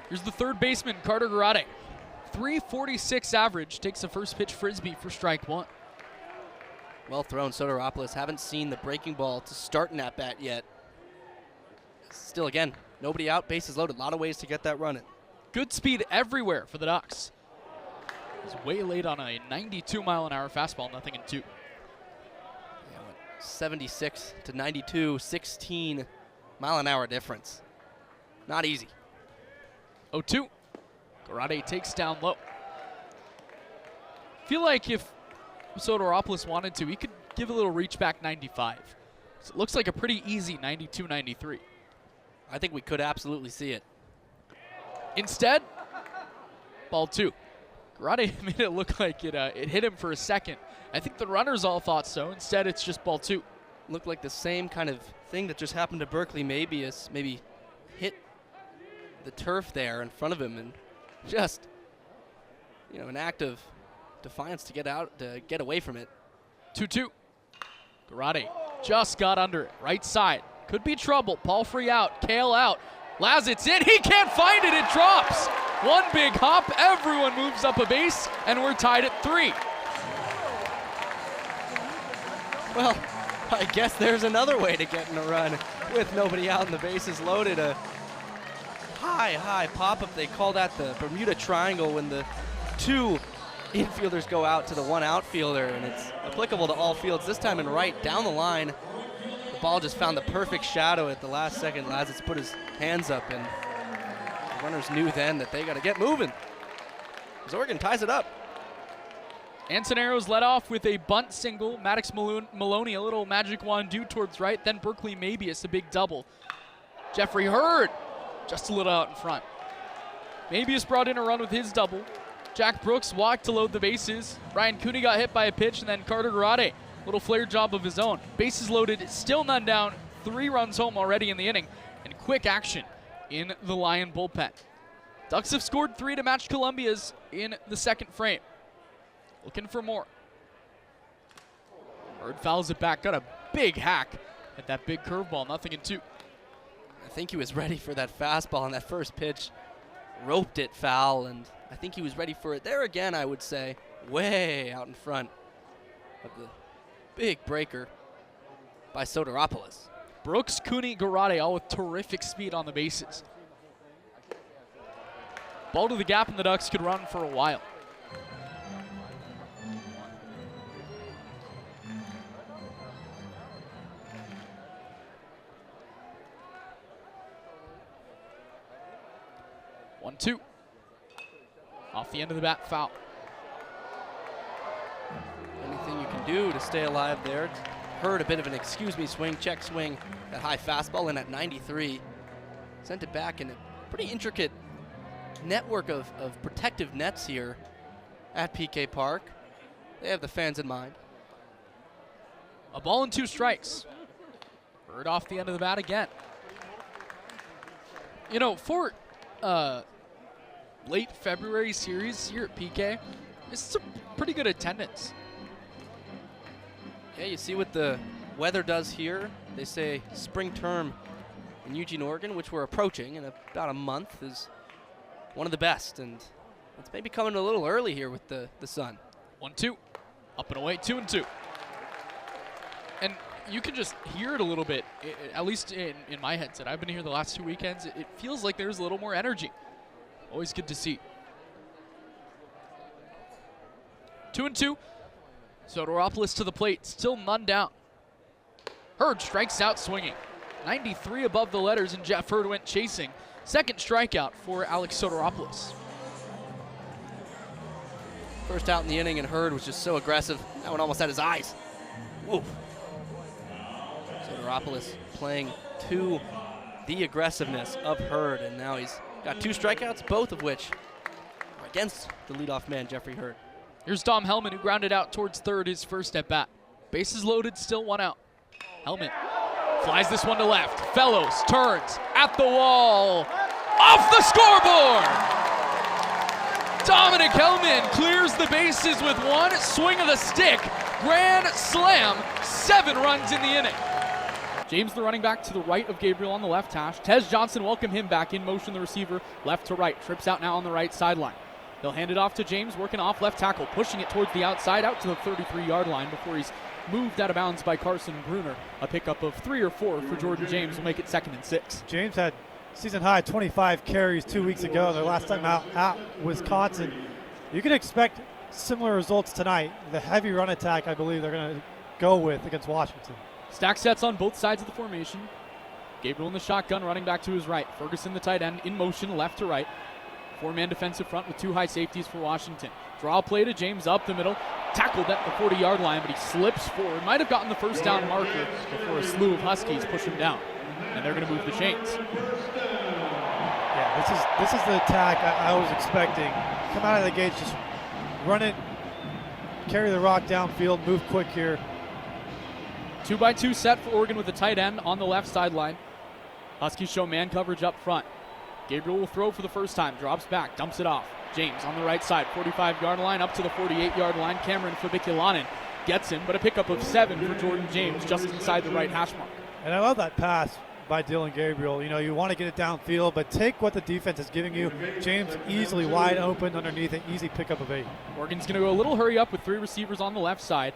Here's the third baseman, Carter Garate. 346 average, takes a first pitch frisbee for strike one. Well thrown, Soteropoulos. Haven't seen the breaking ball to start an at-bat yet. Still, again, nobody out, bases loaded. A lot of ways to get that running. Good speed everywhere for the Ducks. He's way late on a 92-mile-an-hour fastball, nothing in two. Yeah, 76 to 92, 16-mile-an-hour difference. Not easy. 0-2. Garate takes down low. Feel like if Soteropoulos wanted to, he could give a little reach back 95. So it looks like a pretty easy 92-93. I think we could absolutely see it. Instead, ball two. Garate made it look like it hit him for a second. I think the runners all thought so. Instead, it's just ball two. Looked like the same kind of thing that just happened to Berkeley. Maybe hit the turf there in front of him, and just, an act of defiance to get away from it. 2-2. Garate just got under it. Right side. Could be trouble. Palfrey out. Kale out. Lazit's in. He can't find it. It drops. One big hop. Everyone moves up a base, and we're tied at 3. Well, I guess there's another way to get in a run with nobody out and the bases loaded. A high pop-up. They call that the Bermuda Triangle, when the two infielders go out to the one outfielder, and it's applicable to all fields. This time in right, down the line. The ball just found the perfect shadow at the last second. Lazitz put his hands up, and the runners knew then that they got to get moving, as Oregon ties it up. Antonero's led off with a bunt single. Maddox Maloney, a little magic wand due towards right. Then Berkeley Mabius, a big double. Jeffrey Hurd, just a little out in front. Mabius brought in a run with his double. Jack Brooks walked to load the bases. Ryan Cooney got hit by a pitch, and then Carter Garate, little flare job of his own. Bases loaded, still none down. 3 runs home already in the inning, and quick action in the Lion bullpen. Ducks have scored 3 to match Columbia's in the second frame. Looking for more. Hurd fouls it back, got a big hack at that big curveball, nothing in 2. I think he was ready for that fastball on that first pitch. Roped it foul, and I think he was ready for it there again, I would say. Way out in front of the big breaker by Soteropoulos. Brooks, Cooney, Garate, all with terrific speed on the bases. Ball to the gap, and the Ducks could run for a while. One, 2. Off the end of the bat, foul. Anything you can do to stay alive there. Hurd a bit of an excuse me swing, check swing, that high fastball in at 93. Sent it back in a pretty intricate network of protective nets here at PK Park. They have the fans in mind. A ball and 2 strikes. Hurd off the end of the bat again. For late February series here at PK, it's a pretty good attendance. Yeah, you see what the weather does here. They say spring term in Eugene, Oregon, which we're approaching in about a month, is one of the best, and it's maybe coming a little early here with the sun. 1-2, up and away, 2-2. And you can just hear it a little bit, at least in my headset. I've been here the last 2 weekends. It feels like there's a little more energy. Always good to see. 2-2. Soteropoulos to the plate, still none down. Hurd strikes out swinging. 93 above the letters, and Jeff Hurd went chasing. Second strikeout for Alex Soteropoulos. First out in the inning, and Hurd was just so aggressive. That one almost had his eyes. Woof. Soteropoulos playing to the aggressiveness of Hurd, and now he's got 2 strikeouts, both of which are against the leadoff man, Jeffrey Hurd. Here's Dom Hellman, who grounded out towards third his first at bat. Bases loaded, still 1 out. Hellman flies this one to left. Fellows turns at the wall. Off the scoreboard! Dominic Hellman clears the bases with 1 swing of the stick. Grand slam, 7 runs in the inning. James, the running back, to the right of Gabriel on the left hash. Tez Johnson, welcome him back in motion, the receiver, left to right. Trips out now on the right sideline. They'll hand it off to James, working off left tackle, pushing it towards the outside, out to the 33-yard line before he's moved out of bounds by Carson Bruner. A pickup of 3 or 4 for Jordan James will make it 2nd and 6. James had season-high 25 carries 2 weeks ago, their last time out at Wisconsin. You can expect similar results tonight. The heavy run attack, I believe they're going to go with against Washington. Stack sets on both sides of the formation. Gabriel in the shotgun, running back to his right. Ferguson, the tight end, in motion, left to right. 4-man defensive front with 2 high safeties for Washington. Draw play to James up the middle. Tackled at the 40-yard line, but he slips forward. Might have gotten the first down marker before a slew of Huskies push him down. And they're going to move the chains. Yeah, this is the attack I was expecting. Come out of the gates, just run it, carry the rock downfield, move quick here. 2-by-2 set for Oregon with the tight end on the left sideline. Huskies show man coverage up front. Gabriel will throw for the first time, drops back, dumps it off. James on the right side, 45-yard line up to the 48-yard line. Cameron Fabiculanen gets him, but a pickup of 7 for Jordan James just inside the right hash mark. And I love that pass by Dylan Gabriel. You know, you want to get it downfield, but take what the defense is giving you. James easily wide open underneath an easy pickup of 8. Oregon's going to go a little hurry up with 3 receivers on the left side.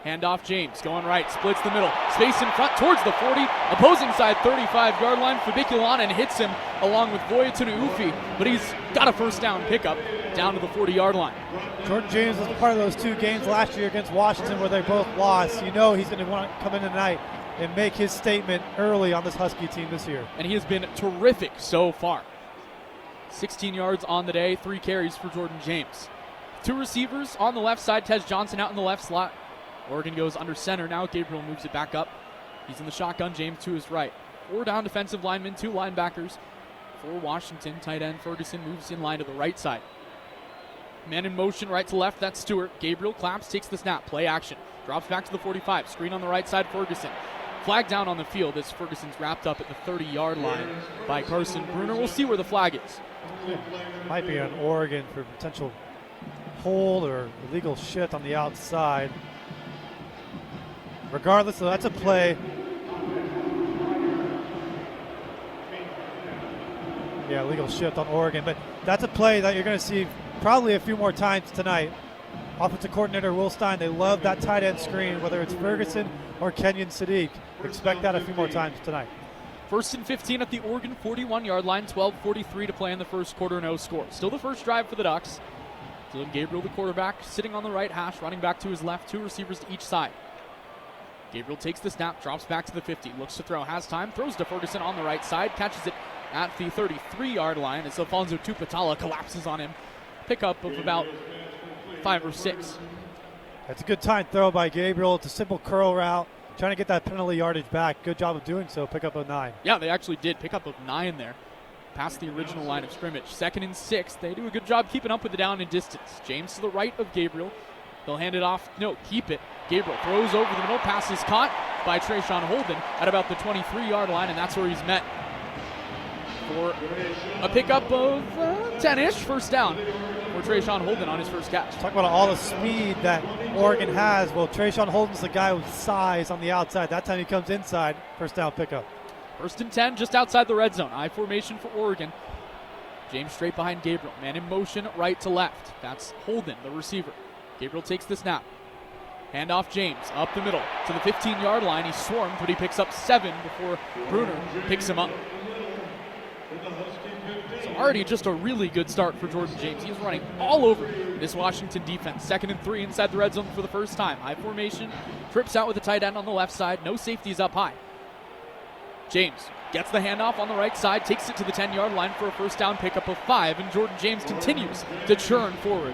Handoff James, going right, splits the middle, space in front towards the 40, opposing side 35-yard line. Fabiculanen hits him along with Voyatunu-Ufi, but he's got a first down pickup down to the 40-yard line. Jordan James was part of those 2 games last year against Washington where they both lost. You know he's going to want to come in tonight and make his statement early on this Husky team this year. And he has been terrific so far. 16 yards on the day, 3 carries for Jordan James. 2 receivers on the left side, Tez Johnson out in the left slot. Oregon goes under center now. Gabriel moves it back up. He's in the shotgun. James to his right. 4 down defensive linemen, 2 linebackers. For Washington, tight end Ferguson moves in line to the right side. Man in motion, right to left, that's Stewart. Gabriel claps, takes the snap, play action. Drops back to the 45, screen on the right side, Ferguson. Flag down on the field as Ferguson's wrapped up at the 30-yard line by Carson Bruner. We'll see where the flag is. Might be on Oregon for potential hold or illegal shift on the outside. Regardless, so that's a play. Yeah, illegal shift on Oregon, but that's a play that you're going to see probably a few more times tonight. Offensive coordinator Will Stein, they love that tight end screen, whether it's Ferguson or Kenyon Sadiq. Expect that a few more times tonight. 1st and 15 at the Oregon 41-yard line, 12:43 to play in the first quarter, no score. Still the first drive for the Ducks. Dylan Gabriel, the quarterback, sitting on the right hash, running back to his left, 2 receivers to each side. Gabriel takes the snap, drops back to the 50, looks to throw, has time, throws to Ferguson on the right side, catches it at the 33-yard line as Alfonso Tupatala collapses on him. Pickup of about 5 or 6. That's a good time throw by Gabriel. It's a simple curl route, trying to get that penalty yardage back. Good job of doing so. Pickup of 9. Yeah, they actually did. Pickup of 9 there. Past the original line of scrimmage. 2nd and 6. They do a good job keeping up with the down and distance. James to the right of Gabriel. They'll hand it off. No, keep it. Gabriel throws over the middle. Pass is caught by Trayshawn Holden at about the 23-yard line, and that's where he's met for a pickup of 10-ish, first down for Trayshawn Holden on his first catch. Talk about all the speed that Oregon has. Well, Trayshawn Holden's the guy with size on the outside. That time he comes inside, first down pickup. 1st and 10, just outside the red zone. I formation for Oregon. James straight behind Gabriel. Man in motion, right to left. That's Holden, the receiver. Gabriel takes the snap. Handoff James up the middle to the 15-yard line. He's swarmed, but he picks up 7 before Bruner picks him up. So already just a really good start for Jordan James. He's running all over this Washington defense. 2nd and 3 inside the red zone for the first time. High formation, trips out with the tight end on the left side. No safeties up high. James gets the handoff on the right side, takes it to the 10-yard line for a first down pickup of 5, and Jordan James continues to churn forward.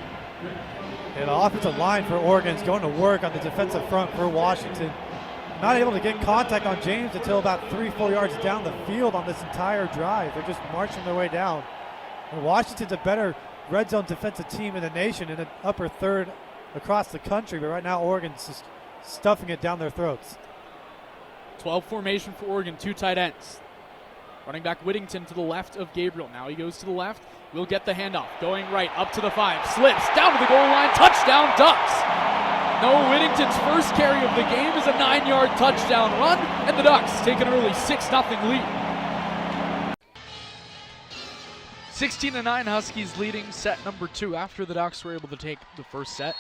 And the offensive line for Oregon is going to work on the defensive front for Washington. Not able to get contact on James until about 3-4 yards down the field on this entire drive. They're just marching their way down. And Washington's a better red zone defensive team in the nation in the upper third across the country, but right now Oregon's just stuffing it down their throats. 12 formation for Oregon, 2 tight ends. Running back Whittington to the left of Gabriel. Now he goes to the left. Will get the handoff. Going right up to the 5. Slips down to the goal line. Touchdown Ducks. No, Whittington's first carry of the game is a 9-yard touchdown run, and the Ducks take an early 6-0 lead. 16-9 Huskies leading set number 2 after the Ducks were able to take the first set.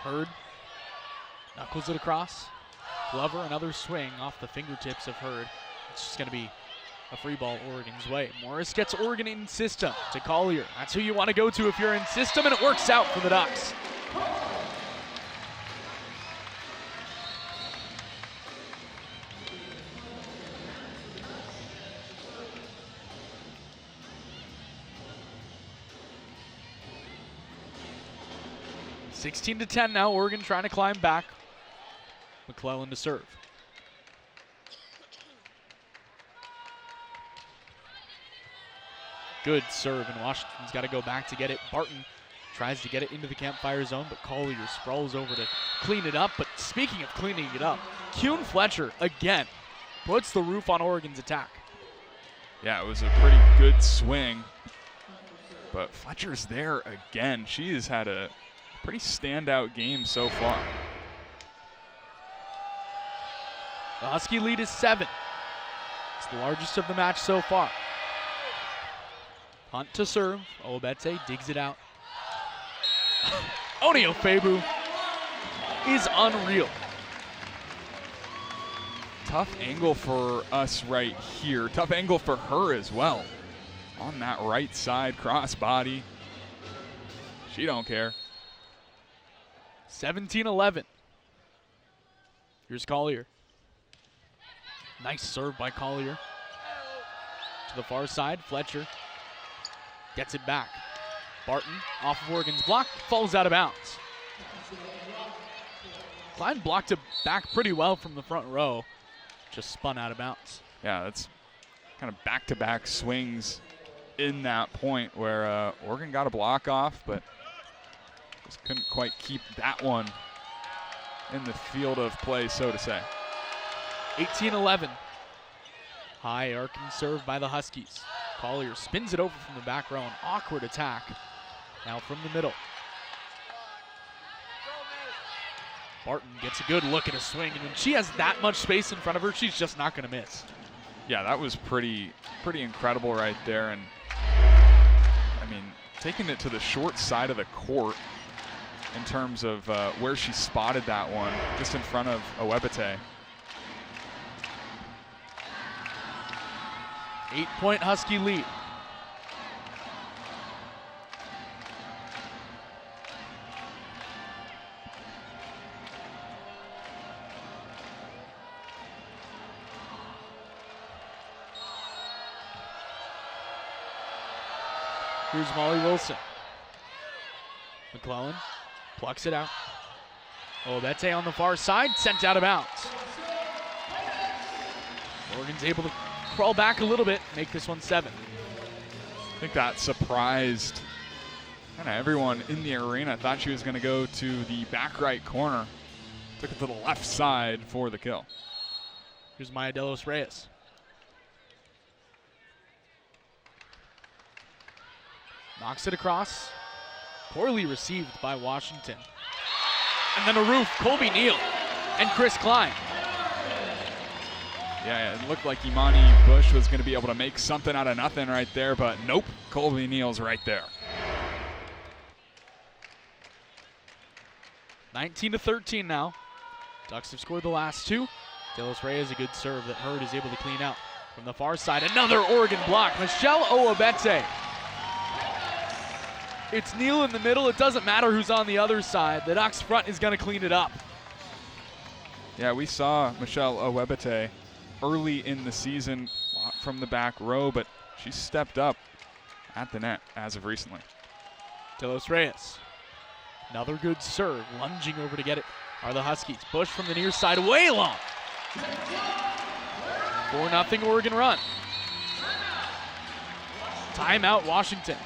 Hurd knuckles it across. Glover, another swing off the fingertips of Hurd. It's just going to be a free ball Oregon's way. Morris gets Oregon in system to Collier. That's who you want to go to if you're in system, and it works out for the Ducks. (16-10) now. Oregon trying to climb back. McClellan to serve. Good serve, and Washington's got to go back to get it. Barton tries to get it into the campfire zone, but Collier sprawls over to clean it up. But speaking of cleaning it up, Kuhn Fletcher again puts the roof on Oregon's attack. Yeah, it was a pretty good swing, but Fletcher's there again. She has had a pretty standout game so far. The Husky lead is 7. It's the largest of the match so far. Hunt to serve. Owabete digs it out. Oniofebu is unreal. Tough angle for us right here. Tough angle for her as well. On that right side, crossbody. She don't care. 17-11. Here's Collier. Nice serve by Collier. To the far side, Fletcher gets it back. Barton off of Oregon's block, falls out of bounds. Klein blocked it back pretty well from the front row. Just spun out of bounds. Yeah, that's kind of back-to-back swings in that point where Oregon got a block off, but just couldn't quite keep that one in the field of play, so to say. 18-11. High arcing serve by the Huskies. Collier spins it over from the back row. An awkward attack. Now from the middle. Barton gets a good look at a swing, and when she has that much space in front of her, she's just not going to miss. Yeah, that was pretty incredible right there. And I mean, taking it to the short side of the court in terms of where she spotted that one, just in front of Owabete. 8-point Husky lead. Here's Molly Wilson. McClellan plucks it out. Owabete on the far side, sent out of bounds. Oregon's able to crawl back a little bit, make this one 7. I think that surprised kind of everyone in the arena. Thought she was going to go to the back right corner. Took it to the left side for the kill. Here's Maya De Los Reyes. Knocks it across. Poorly received by Washington. And then a roof, Colby Neal and Chris Klein. Yeah, it looked like Imani Bush was going to be able to make something out of nothing right there, but nope, Colby Neal's right there. 19-13 now. Ducks have scored the last 2. De Los Reyes, a good serve that Hurd is able to clean out. From the far side, another Oregon block. Michelle Owabete. It's Neal in the middle. It doesn't matter who's on the other side. The Ducks front is going to clean it up. Yeah, we saw Michelle Owabete early in the season from the back row, but she stepped up at the net as of recently. De Los Reyes. Another good serve. Lunging over to get it are the Huskies. Bush from the near side, way long. 4-0 Oregon run. Timeout Washington.